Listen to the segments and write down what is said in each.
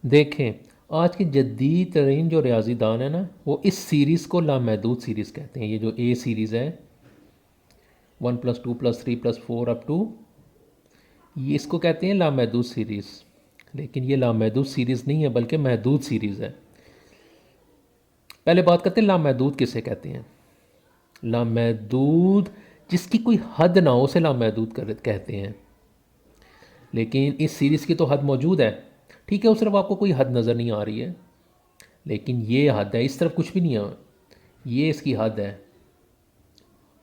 देखें, आज की जदीद तरीन जो रियाजीदान है ना, वो इस सीरीज़ को लामहदूद सीरीज़ कहते हैं। ये जो ए सीरीज़ है, 1+2+3+4 अप टू, ये इसको कहते हैं लामहदूद सीरीज़। लेकिन ये लामहदूद सीरीज़ नहीं है, बल्कि महदूद सीरीज़ है। पहले बात करते हैं लामहदूद किसे कहते हैं। लामहदूद जिसकी कोई हद ना हो, उसे लामहदूद कहते हैं। लेकिन इस सीरीज़ की तो हद मौजूद है। ठीक है, उस तरफ आपको कोई हद नज़र नहीं आ रही है, लेकिन ये हद है, इस तरफ कुछ भी नहीं है। ये इसकी हद है,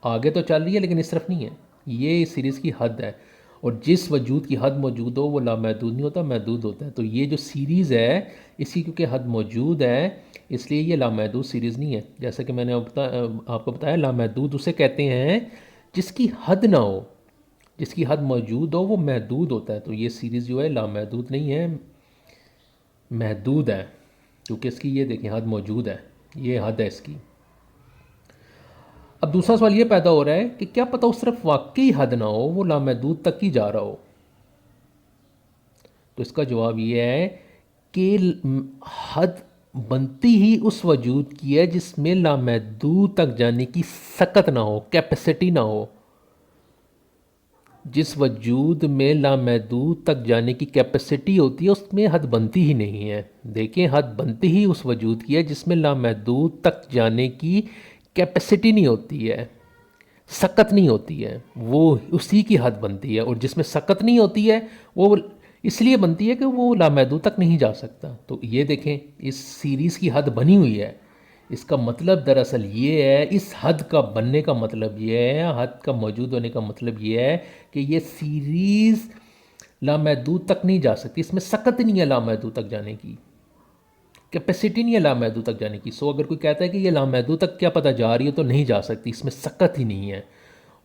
आगे तो चल रही है लेकिन इस तरफ नहीं है। ये इस सीरीज़ की हद है। और जिस वजूद की हद मौजूद हो वो लामहदूद नहीं होता, महदूद होता है। तो ये जो सीरीज़ है, इसकी क्योंकि हद मौजूद है, इसलिए ये लामहदूद सीरीज़ नहीं है। जैसा कि मैंने आपको बताया, लामहदूद उसे कहते हैं जिसकी हद ना हो। जिसकी हद मौजूद हो वो महदूद होता है। तो ये सीरीज़ जो है लामहदूद नहीं है, महदूद है, क्योंकि इसकी ये देखें हद मौजूद है, ये हद है इसकी। अब दूसरा सवाल ये पैदा हो रहा है कि क्या पता उस तरफ वाकई हद ना हो, वो लामहदूद तक ही जा रहा हो। तो इसका जवाब ये है कि हद बनती ही उस वजूद की है जिसमें लामहदूद तक जाने की सकत ना हो, कैपेसिटी ना हो। जिस वजूद में लामहदूद तक जाने की कैपेसिटी होती है, उसमें हद बनती ही नहीं है। देखें, हद बनती ही उस वजूद की है जिसमें लामहदूद तक जाने की कैपेसिटी नहीं होती है, सकत नहीं होती है, वो उसी की हद बनती है। और जिसमें सकत नहीं होती है, वो इसलिए बनती है कि वो लामहदूद तक नहीं जा सकता। तो ये देखें, इस सीरीज़ की हद बनी हुई है। इसका मतलब दरअसल ये है, इस हद का बनने का मतलब ये है, हद का मौजूद होने का मतलब ये है कि ये सीरीज़ लामहदूद तक नहीं जा सकती। इसमें सकत नहीं है लामहदूद तक जाने की, कैपेसिटी नहीं है लामहदूद तक जाने की। सो अगर कोई कहता है कि ये लामहदूद तक क्या पता जा रही है, तो नहीं जा सकती, इसमें सकत ही नहीं है।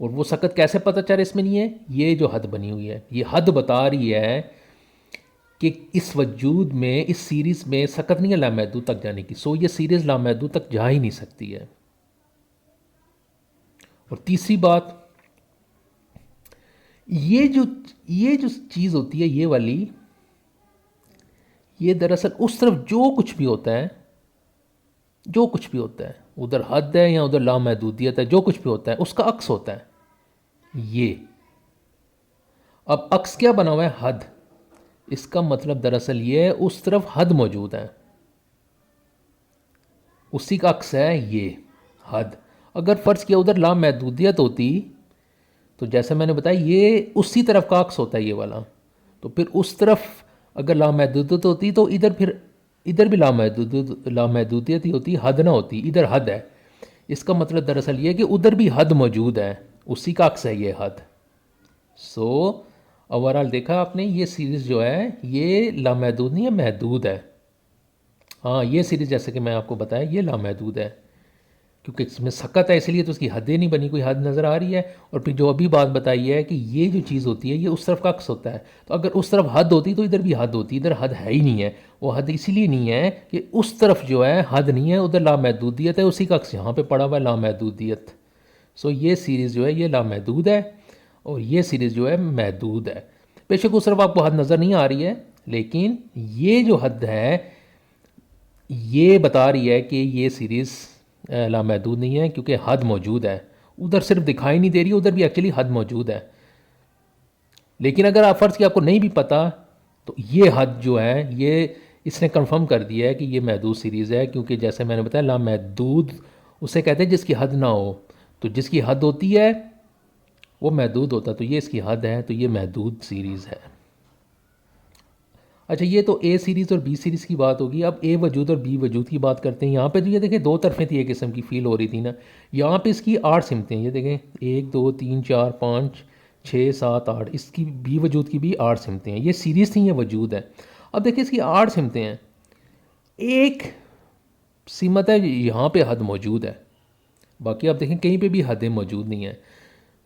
और वो सकत कैसे पता चल रहा है इसमें नहीं है, ये जो हद बनी हुई है, ये हद बता रही है कि इस वजूद में, इस सीरीज़ में सकत नहीं है लामहदूद तक जाने की। सो ये सीरीज़ लामहदूद तक जा ही नहीं सकती है। और तीसरी बात, ये जो ये जो चीज़ होती है, ये वाली, ये दरअसल उस तरफ जो कुछ भी होता है, जो कुछ भी होता है, उधर हद है या उधर लामहदूदियत है, जो कुछ भी होता है उसका अक्स होता है ये। अब अक्स क्या बना हुआ है, हद। इसका मतलब दरअसल ये है, उस तरफ हद मौजूद है, उसी का अक्स है ये हद। अगर फ़र्ज़ किया उधर लामहदूदियत होती, तो जैसे मैंने बताया ये उसी तरफ का अक्स होता है ये वाला। तो फिर उस तरफ अगर लामहदूदियत होती तो इधर फिर इधर भी लामहदूदियत ही होती, हद ना होती, इधर हद है। इसका मतलब दरअसल ये है कि उधर भी हद मौजूद है, उसी का अक्स है ये हद। सो ओवरऑल देखा आपने, ये सीरीज़ जो है ये लामहदूद नहीं है, महदूद है। हाँ, ये सीरीज़ जैसे कि मैं आपको बताया ये लामहदूद है, क्योंकि इसमें सकत है, इसलिए तो उसकी हदें नहीं बनी, कोई हद नज़र आ रही है। और फिर जो अभी बात बताई है कि ये जो चीज़ होती है ये उस तरफ का अक्स होता है। तो अगर उस तरफ हद होती तो इधर भी हद होती, इधर हद है ही नहीं है। वो हद इसीलिए नहीं है कि उस तरफ जो है हद नहीं है, उधर लामहदूदियत है, उसी का अक्स यहाँ पे पड़ा हुआ है, लामहदूदियत। सो ये सीरीज़ जो है ये लामहदूद है, और ये सीरीज़ जो है महदूद है। बेशक उस तरफ आपको हद नज़र नहीं आ रही है, लेकिन ये जो हद है ये बता रही है कि ये सीरीज़ लामहदूद नहीं है, क्योंकि हद मौजूद है। उधर सिर्फ दिखाई नहीं दे रही है, उधर भी एक्चुअली हद मौजूद है। लेकिन अगर आप फ़र्ज़ की आपको नहीं भी पता, तो ये हद जो है ये इसने कंफर्म कर दिया है कि ये महदूद सीरीज़ है, क्योंकि जैसे मैंने बताया लामहदूद उसे कहते हैं जिसकी हद ना हो। तो जिसकी हद होती है वो महदूद होता है, तो ये इसकी हद है, तो ये महदूद सीरीज़ है। अच्छा, ये तो ए सीरीज़ और बी सीरीज़ की बात होगी। अब ए वजूद और बी वजूद की बात करते हैं। यहाँ पे तो ये देखें दो तरफे थी, एक किस्म की फील हो रही थी ना। यहाँ पे इसकी 8 सिमतें हैं, ये देखें 1 2 3 4 5 6 7 8, इसकी बी वजूद की भी 8 सिमतें हैं। ये सीरीज़ थी, ये वजूद है। अब देखिए इसकी 8 सिमतें हैं, एक सीमत है यहाँ पे हद मौजूद है, बाकी आप देखें कहीं पे भी हदें मौजूद नहीं है।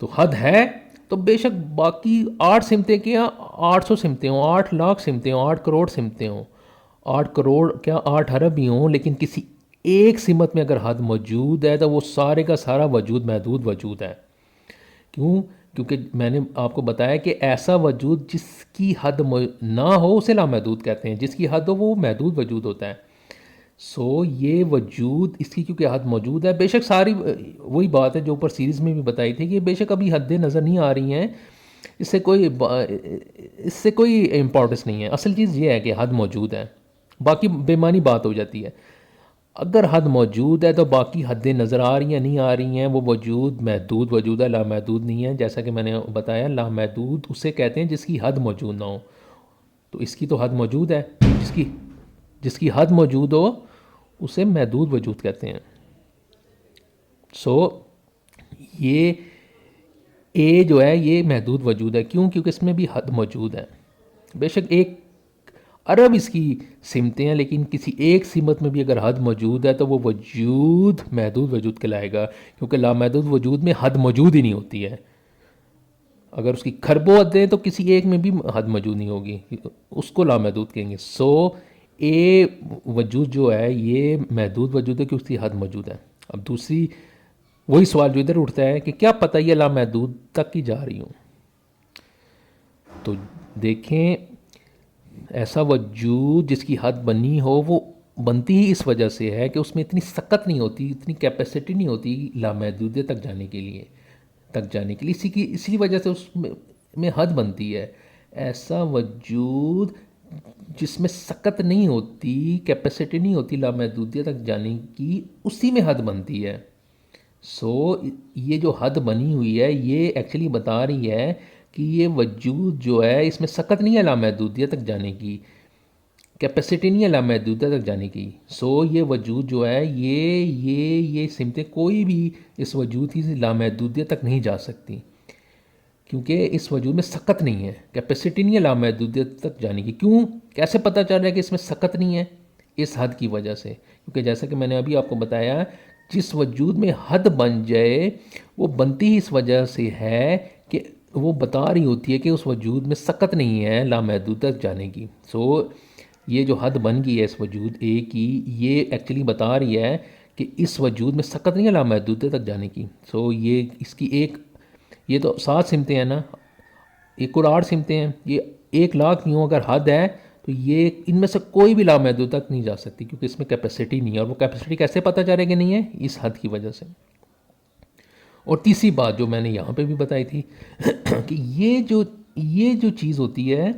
तो हद है तो बेशक बाकी 8 सिमतें क्या 800 सिमतें हों, 8 लाख सिमतें हों, 8 करोड़ सिमतें हों, 8 करोड़ क्या 8 अरब भी हों, लेकिन किसी एक सिमत में अगर हद मौजूद है तो वो सारे का सारा वजूद महदूद वजूद है। क्यों? क्योंकि मैंने आपको बताया कि ऐसा वजूद जिसकी हद ना हो उसे लामहदूद कहते हैं, जिसकी हद हो वो महदूद वजूद होता है। सो ये वजूद इसकी क्योंकि हद मौजूद है, बेशक सारी वही बात है जो ऊपर सीरीज़ में भी बताई थी कि बेशक अभी हदें नज़र नहीं आ रही हैं, इससे कोई इम्पोर्टेंस नहीं है। असल चीज़ ये है कि हद मौजूद है, बाकी बेमानी बात हो जाती है। अगर हद मौजूद है तो बाकी हदें नज़र आ रही हैं नहीं आ रही हैं, वो वजूद महदूद वजूद है, लामहदूद नहीं है। जैसा कि मैंने बताया, लामहदूद उसे कहते हैं जिसकी हद मौजूद ना हो। तो इसकी तो हद मौजूद है, जिसकी जिसकी हद मौजूद हो उसे महदूद वजूद कहते हैं। सो ये ए जो है ये महदूद वजूद है, क्यों? क्योंकि इसमें भी हद मौजूद है। बेशक एक अरब इसकी सिमतें हैं, लेकिन किसी एक सिमत में भी अगर हद मौजूद है तो वो वजूद महदूद वजूद कहलाएगा, क्योंकि लामहदूद वजूद में हद मौजूद ही नहीं होती है। अगर उसकी खरबों हदें तो किसी एक में भी हद मौजूद नहीं होगी, उसको लामहदूद कहेंगे। सो ए वजूद जो है ये महदूद वजूद है क्योंकि उसकी हद मौजूद है। अब दूसरी वही सवाल जो इधर उठता है कि क्या पता ये लामहदूद तक ही जा रही हूँ। तो देखें, ऐसा वजूद जिसकी हद बनी हो वो बनती ही इस वजह से है कि उसमें इतनी सकत नहीं होती, इतनी कैपेसिटी नहीं होती लामहदूदियत तक जाने के लिए इसी वजह से उसमें हद बनती है। ऐसा वजूद जिसमें सकत नहीं होती, कैपेसिटी नहीं होती लामहदूदियत तक जाने की, उसी में हद बनती है। सो ये जो हद बनी हुई है ये एक्चुअली बता रही है कि ये वजूद जो है इसमें सकत नहीं है लामहदूदियत तक जाने की, कैपेसिटी नहीं है लामहदूदियत तक जाने की। सो ये वजूद जो है ये सिमतें कोई भी इस वजूद की लामहदूदियत तक नहीं जा सकती, क्योंकि इस वजूद में सकत नहीं है, कैपेसिटी नहीं है लामहदूदियत तक जाने की। क्यों? कैसे पता चल रहा है कि इसमें सकत नहीं है? इस हद की वजह से, क्योंकि जैसा कि मैंने अभी आपको बताया, जिस वजूद में हद बन जाए वो बनती ही इस वजह से है कि वो बता रही होती है कि उस वजूद में सकत नहीं है लामहदूद तक जाने की। सो ये जो हद बन गई है इस वजूद ए की, ये एक्चुअली बता रही है कि इस वजूद में सकत नहीं है लामहदूद तक जाने की। सो ये इसकी ये तो 7 सिमतें हैं ना, एक और 8 सिमतें हैं, ये 1,00,000 यूँ अगर हद है तो ये इनमें से कोई भी लामहदूद तक नहीं जा सकती, क्योंकि इसमें कैपेसिटी नहीं है। और वो कैपेसिटी कैसे पता चलेगी नहीं है? इस हद की वजह से। और तीसरी बात जो मैंने यहाँ पे भी बताई थी कि ये जो चीज़ होती है,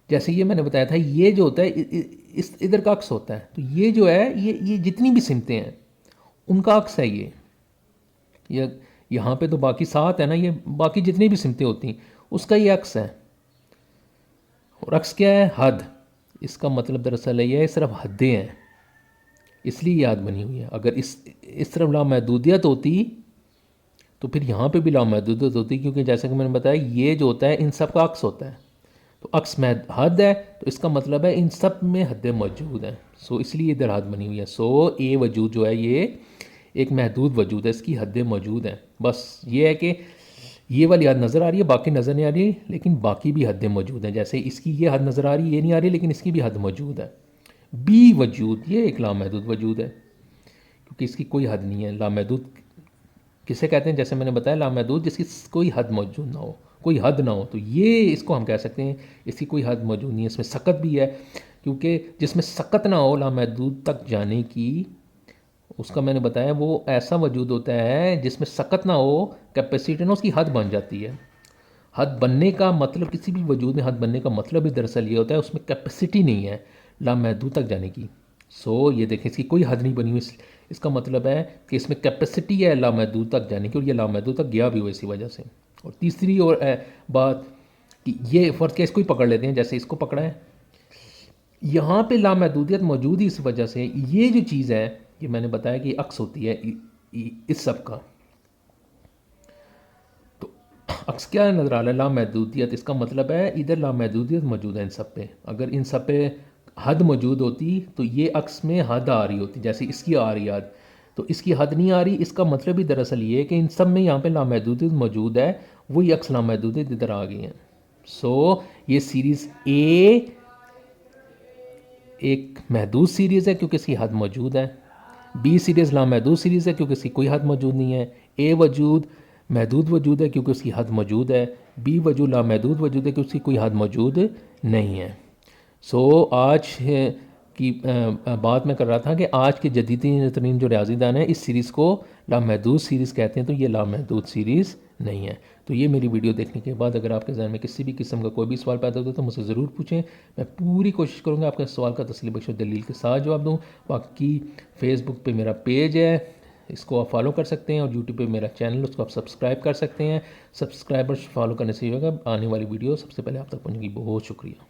जैसे ये मैंने बताया था, ये जो होता है इस इधर का अक्स होता है। तो ये जो है ये जितनी भी सिमतें हैं उनका अक्स है ये यहाँ पे तो बाकी 7 है ना, ये बाकी जितनी भी सिमतें होती हैं उसका ये अक्स है। और अक्स क्या है? हद। इसका मतलब दरअसल ये है सिर्फ हदें हैं, इसलिए ये हद बनी हुई है। अगर इस तरफ लामहदूदियत होती तो फिर यहाँ पे भी लामहदूदियत होती, क्योंकि जैसा कि मैंने बताया ये जो होता है इन सब का अक्स होता है। तो अक्स में हद है तो इसका मतलब है इन सब में हदें मौजूद हैं। सो इसलिए इधर हद बनी हुई है। सो ए वजूद जो है ये एक महदूद वजूद है, इसकी हदें मौजूद हैं। बस ये है कि ये वाली हद नज़र आ रही है, बाकी नज़र नहीं आ रही, लेकिन बाकी भी हदें मौजूद हैं। जैसे इसकी ये हद नज़र आ रही है, ये नहीं आ रही, लेकिन इसकी भी हद मौजूद है। बी वजूद ये एक लामहदूद वजूद है, क्योंकि इसकी कोई हद नहीं है। लामहदूद किसे कहते हैं? जैसे मैंने बताया, लामहदूद जिसकी कोई हद मौजूद ना हो, कोई हद ना हो, तो ये इसको हम कह सकते हैं इसकी कोई हद मौजूद नहीं है। इसमें सकत भी है, क्योंकि जिसमें सकत ना हो लामहदूद तक जाने की, उसका मैंने बताया वो ऐसा वजूद होता है जिसमें सकत ना हो, कैपेसिटी ना, उसकी हद बन जाती है। हद बनने का मतलब, किसी भी वजूद में हद बनने का मतलब ही दरअसल ये होता है उसमें कैपेसिटी नहीं है लामहदूद तक जाने की। सो ये देखें, इसकी कोई हद नहीं बनी हुई, इसका मतलब है कि इसमें कैपेसिटी है लामहदूद तक जाने की, और ये लामहदूद तक गया भी हो इसी वजह से। और तीसरी और बात कि ये फ़र्ज़ क्या, इसको ही पकड़ लेते हैं, जैसे इसको पकड़ा है, यहाँ पे लामहदूदियत मौजूद ही इस वजह से। ये जो चीज़ है ये मैंने बताया कि अक्स होती है इस सब का। तो अक्स क्या नज़र आ रहा है? लामहदूदियत। इसका मतलब है इधर लामहदूदियत मौजूद है इन सब पे। अगर इन सब पे हद मौजूद होती तो ये अक्स में हद आ रही होती, जैसे इसकी आ रही हद, तो इसकी हद नहीं आ रही। इसका मतलब ही दरअसल ये है कि इन सब में यहाँ पे लामहदूदियत मौजूद है, वही अक्स लामहदूदियत इधर आ गई हैं। सो ये सीरीज़ ए एक महदूद सीरीज़ है क्योंकि इसकी हद मौजूद है। बी सीरीज़ लामहदूद सीरीज़ है क्योंकि इसकी कोई हद मौजूद नहीं है। ए वजूद महदूद वजूद है क्योंकि उसकी हद मौजूद है, बी वजूद लामहदूद वजूद है कि उसकी कोई हद मौजूद नहीं है। सो आज की बात मैं कर रहा था कि आज के जदीद तरीन जो रियाजीदान है इस सीरीज़ को लामहदूद सीरीज़ कहते हैं, तो ये लामहदूद सीरीज़ नहीं है। तो ये मेरी वीडियो देखने के बाद अगर आपके जहन में किसी भी किस्म का कोई भी सवाल पैदा होता है तो मुझसे ज़रूर पूछें, मैं पूरी कोशिश करूँगा आपके सवाल का तसल्ली बख्श दलील के साथ जवाब दूँ। बाकी फेसबुक पे मेरा पेज है, इसको आप फॉलो कर सकते हैं, और यूट्यूब पे मेरा चैनल उसको आप सब्सक्राइब कर सकते हैं। सब्सक्राइबर्स फॉलो करने से ही होगा, आने वाली वीडियो सबसे पहले आप तक पहुँचेगी। बहुत शुक्रिया।